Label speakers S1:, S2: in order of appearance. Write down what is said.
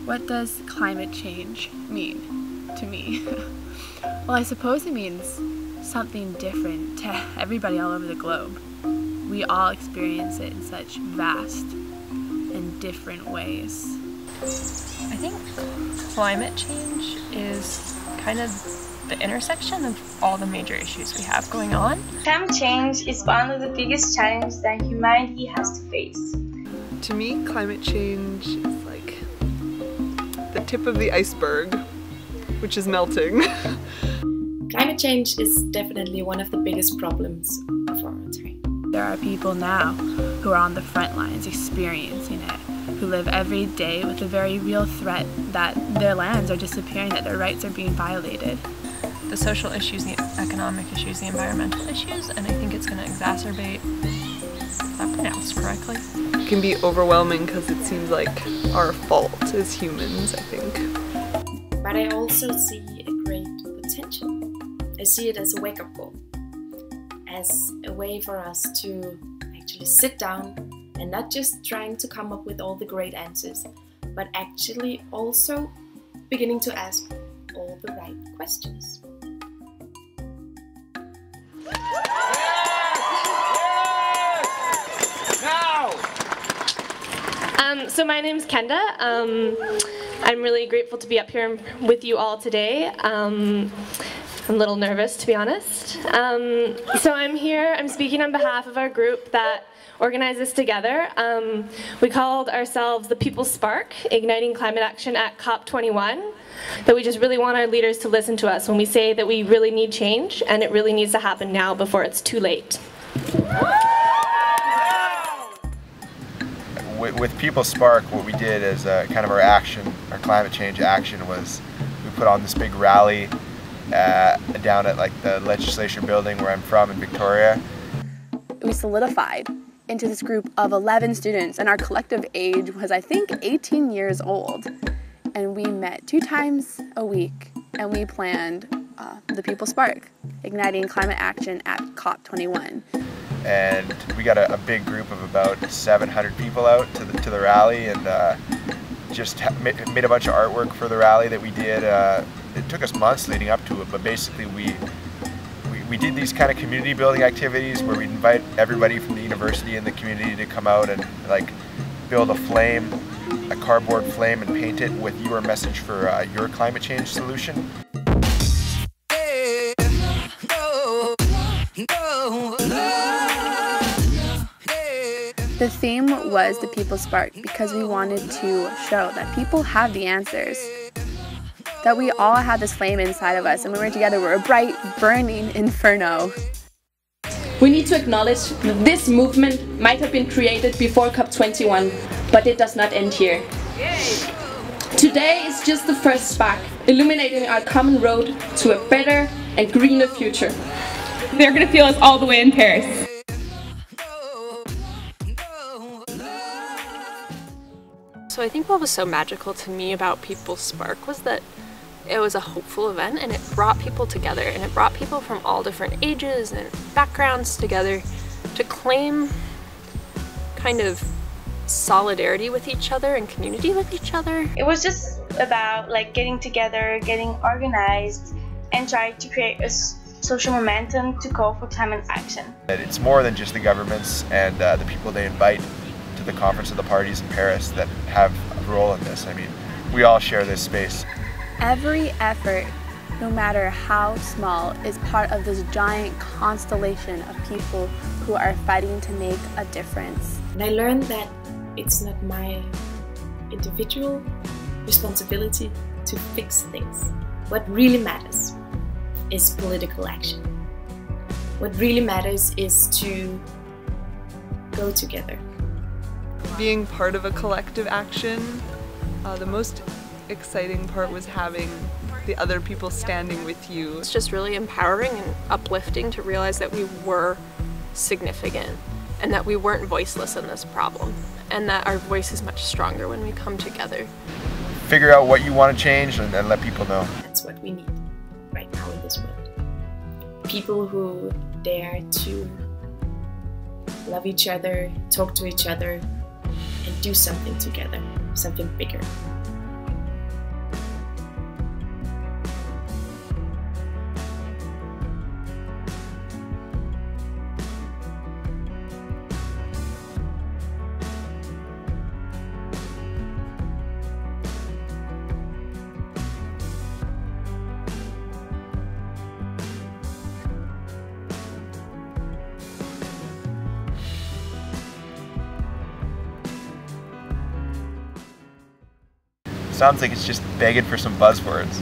S1: What does climate change mean to me? Well, I suppose it means something different to everybody all over the globe. We all experience it in such vast and different ways.
S2: I think climate change is kind of the intersection of all the major issues we have going on.
S3: Climate change is one of the biggest challenges that humanity has to face.
S4: To me, climate change is like the tip of the iceberg, which is melting.
S5: Climate change is definitely one of the biggest problems of our time.
S1: There are people now who are on the front lines experiencing it, who live every day with a very real threat that their lands are disappearing, that their rights are being violated.
S2: The social issues, the economic issues, the environmental issues, and I think it's going to exacerbate, if I pronounced correctly.
S4: It can be overwhelming because it seems like our fault as humans, I think.
S5: But I also see a great potential. I see it as a wake-up call, as a way for us to actually sit down and not just trying to come up with all the great answers, but actually also beginning to ask all the right questions.
S6: So my name's Kenda. I'm really grateful to be up here with you all today. I'm a little nervous, to be honest. So I'm speaking on behalf of our group that organized this together. We called ourselves the People's Spark, Igniting Climate Action at COP21. That we just really want our leaders to listen to us when we say that we really need change, and it really needs to happen now before it's too late.
S7: With People's Spark, what we did as kind of our action, our climate change action, was we put on this big rally down at like the legislature building where I'm from in Victoria.
S1: We solidified into this group of 11 students, and our collective age was, I think, 18 years old. And we met 2 times a week, and we planned the People's Spark, Igniting Climate Action at COP21.
S7: And we got a big group of about 700 people out to the rally, and just made a bunch of artwork for the rally that we did. It took us months leading up to it, but basically we did these kind of community building activities where we invite everybody from the university and the community to come out and like build a flame, a cardboard flame, and paint it with your message for your climate change solution.
S1: The theme was the People's Spark because we wanted to show that people have the answers, that we all have this flame inside of us, and when we're together, we're a bright, burning inferno.
S8: We need to acknowledge that this movement might have been created before COP21, but it does not end here. Today is just the first spark, illuminating our common road to a better and greener future.
S9: They're going to feel us all the way in Paris.
S2: So I think what was so magical to me about People's Spark was that it was a hopeful event, and it brought people together, and it brought people from all different ages and backgrounds together to claim kind of solidarity with each other and community with each other.
S3: It was just about like getting together, getting organized, and trying to create a social momentum to call for climate action.
S7: It's more than just the governments and the people they invite to the Conference of the Parties in Paris that have a role in this. I mean, we all share this space.
S1: Every effort, no matter how small, is part of this giant constellation of people who are fighting to make a difference.
S5: And I learned that it's not my individual responsibility to fix things. What really matters is political action. What really matters is to go together.
S4: Being part of a collective action, the most exciting part was having the other people standing with you.
S2: It's just really empowering and uplifting to realize that we were significant and that we weren't voiceless in this problem, and that our voice is much stronger when we come together.
S7: Figure out what you want to change and let people know.
S5: That's what we need right now in this world. People who dare to love each other, talk to each other, and do something together, something bigger.
S7: Sounds like it's just begging for some buzzwords.